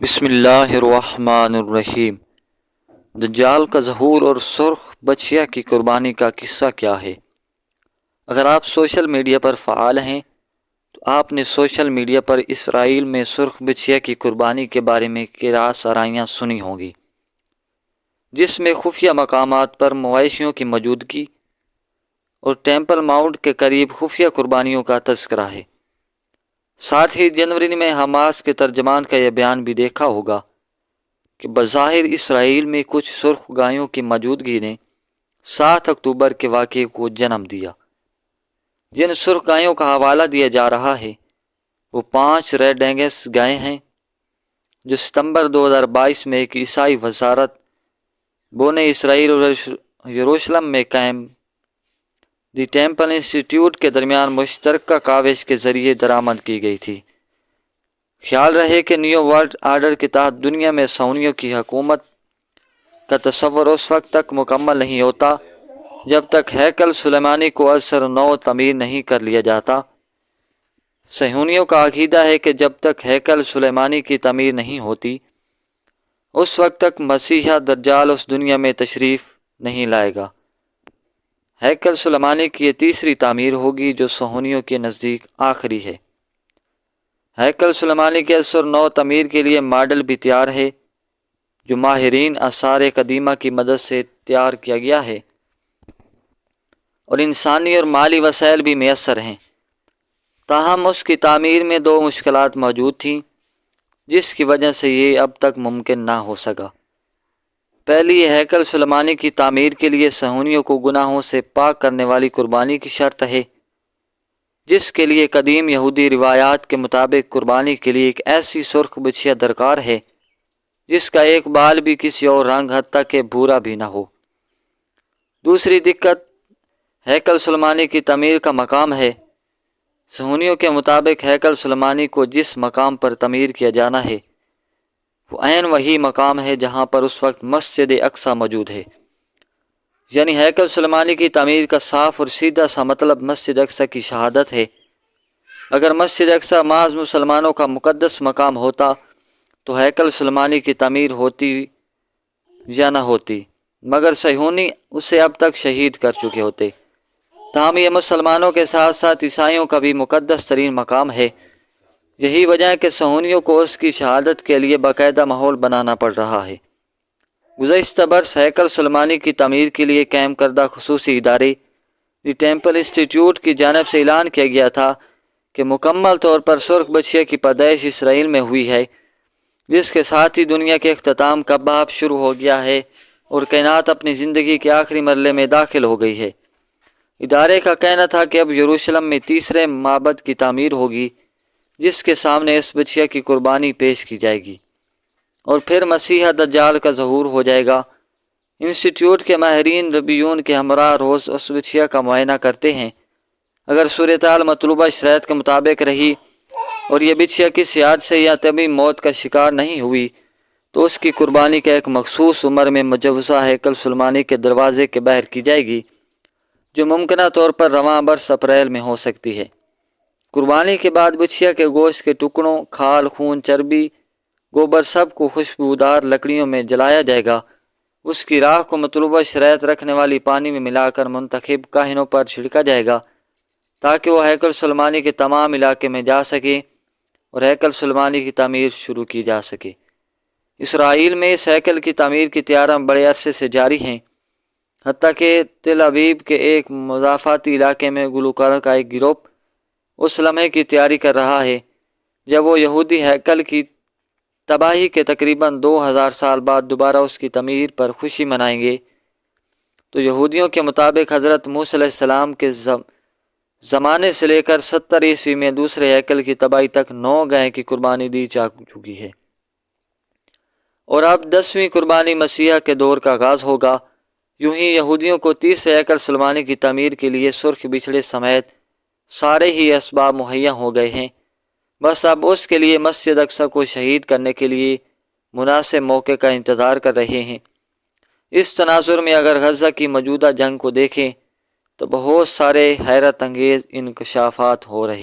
बिस्मिल्लाहिर्रहमानिर्रहीम। दज्जाल का ज़हूर और सुर्ख बछिया की कुर्बानी का किस्सा क्या है? अगर आप सोशल मीडिया पर फ़ाल हैं तो आपने सोशल मीडिया पर इसराइल में सुर्ख बछिया की कुर्बानी के बारे में किरात सराइयाँ सुनी होंगी, जिसमें खुफिया मकामात पर मवेशियों की मौजूदगी और टेम्पल माउंट के करीब खुफिया कुर्बानियों का तज़किरा है। साथ ही जनवरी में हमास के तर्जमान का यह बयान भी देखा होगा कि बज़ाहिर इसराइल में कुछ सुर्ख गायों की मौजूदगी ने 7 अक्टूबर के वाक़े को जन्म दिया। जिन सुर्ख गायों का हवाला दिया जा रहा है वो 5 रेड एंगस गायें हैं, जो सितंबर 2022 में एक ईसाई वजारत बोने इसराइल और यरूशलेम में कायम दी टेम्पल इंस्टीट्यूट के दरमियान मुश्तरका काविश के ज़रिए दरामद की गई थी। ख्याल रहे कि न्यू वर्ल्ड आर्डर के तहत दुनिया में सऊनियों की हुकूमत का तस्वर उस वक्त तक मुकम्मल नहीं होता जब तक हैकल सुलेमानी को असर नौ तमीर नहीं कर लिया जाता। सहूनियों का अकीदा है कि जब तक हैकल सुलेमानी की तमीर नहीं होती उस वक्त तक मसीहा दज्जाल उस दुनिया में तशरीफ़ नहीं लाएगा। हैकल सुलेमानी की ये तीसरी तामीर होगी जो सहूनियों के नज़दीक आखिरी है। हैकल सुलेमानी के असर नौ तमीर के लिए मॉडल भी तैयार है, जो माहिरीन आसार कदीमा की मदद से तैयार किया गया है और इंसानी और माली वसाइल भी मैसर हैं। ताहम उसकी तामीर में 2 मुश्किलात मौजूद थीं, जिसकी वजह से ये अब तक मुमकिन ना हो सका। पहली, हैकल सुलेमानी की तामीर के लिए सहूनियों को गुनाहों से पाक करने वाली कुर्बानी की शर्त है, जिसके लिए कदीम यहूदी रिवायात के मुताबिक कुर्बानी के लिए एक ऐसी सुर्ख बछिया दरकार है जिसका एक बाल भी किसी और रंग हत्ता के भूरा भी ना हो। दूसरी दिक्कत हैकल सुलेमानी की तमीर का मकाम है। सहूनियों के मुताबिक हैकल सुलेमानी को जिस मकाम पर तमीर किया जाना है वो ऐन वही मकाम है जहाँ पर उस वक्त मस्जिद अक्सा मौजूद है। यानी हैकल सुलेमानी की तमीर का साफ और सीधा सा मतलब मस्जिद अक्सा की शहादत है। अगर मस्जिद अक्सा महज मुसलमानों का मुकद्दस मकाम होता तो हैकल सुलेमानी की तमीर होती या न होती, मगर सहूनी उसे अब तक शहीद कर चुके होते। ताहम ये मुसलमानों के साथ साथ ईसाइयों का भी मुकद्दस तरीन मकाम है। यही वजह है कि सहूनियों को उसकी शहादत के लिए बाकायदा माहौल बनाना पड़ रहा है। गुज़श्ता बरस हैकल सुलेमानी की तमीर के लिए कायम करदा खुसूसी इदारे दी टेम्पल इंस्टीट्यूट की जानिब से ऐलान किया गया था कि मुकम्मल तौर पर सुर्ख बछिया की पैदाइश इसराइल में हुई है, जिसके साथ ही दुनिया के अख्ताम का बाब शुरू हो गया है और कायनात अपनी ज़िंदगी के आखिरी मरले में दाखिल हो गई है। इदारे का कहना था कि अब यरूशलेम में तीसरे माबद की तामीर होगी, जिसके सामने इस बछिया की कुर्बानी पेश की जाएगी और फिर मसीहा दज्जाल का ज़हूर हो जाएगा। इंस्टीट्यूट के माहिरीन रबीयून के हमरा रोज़ उस बछिया का मुआयना करते हैं। अगर सूरत-ए-हाल मतलूबा शराइत के मुताबिक रही और यह बछिया किसी हादसे या तबी मौत का शिकार नहीं हुई तो उसकी कुर्बानी का एक मखसूस उम्र में मुजव्वज़ा हैकल सुलेमानी के दरवाज़े के बाहर की जाएगी, जो मुमकिना तौर पर रवां बरस अप्रैल में हो सकती है। कुर्बानी के बाद बछिया के गोश्त के टुकड़ों, खाल, खून, चर्बी, गोबर सब को खुशबूदार लकड़ियों में जलाया जाएगा। उसकी राख को मतलूबा शराइत रखने वाली पानी में मिलाकर मुंतखब काहिनों पर छिड़का जाएगा ताकि वह हैकल सुलेमानी के तमाम इलाके में जा सके और हैकल सुलेमानी की तामीर शुरू की जा सके। इसराइल में इस हैकल की तामीर की तैयारियां बड़े अरसे से जारी हैं। हत्ता कि तेल अवीव के एक मुज़ाफ़ाती इलाके में गुलकारों का एक गिरोह उस लम्हे की तैयारी कर रहा है जब वो यहूदी हैकल की तबाही के तकरीबन 2000 साल बाद दोबारा उसकी तमीर पर खुशी मनाएंगे। तो यहूदियों के मुताबिक हज़रत मूसा अलैहिस्सलाम के ज़माने से लेकर 70 ईस्वी में दूसरे हैकल की तबाही तक 9 गाय की कुर्बानी दी जा चुकी है और अब 10वीं कुर्बानी मसीहा के दौर का आगाज़ होगा। यूं ही यहूदियों को तीसरे हैकल सुलेमानी की तमीर के लिए सुर्ख बिछड़े समेत सारे ही असबाब मुहैया हो गए हैं। बस अब उसके लिए मस्जिद अक्सा को शहीद करने के लिए मुनासिब मौके का इंतज़ार कर रहे हैं। इस तनाजुर में अगर गज़ा की मौजूदा जंग को देखें तो बहुत सारे हैरत अंगेज़ इंकशाफात हो रहे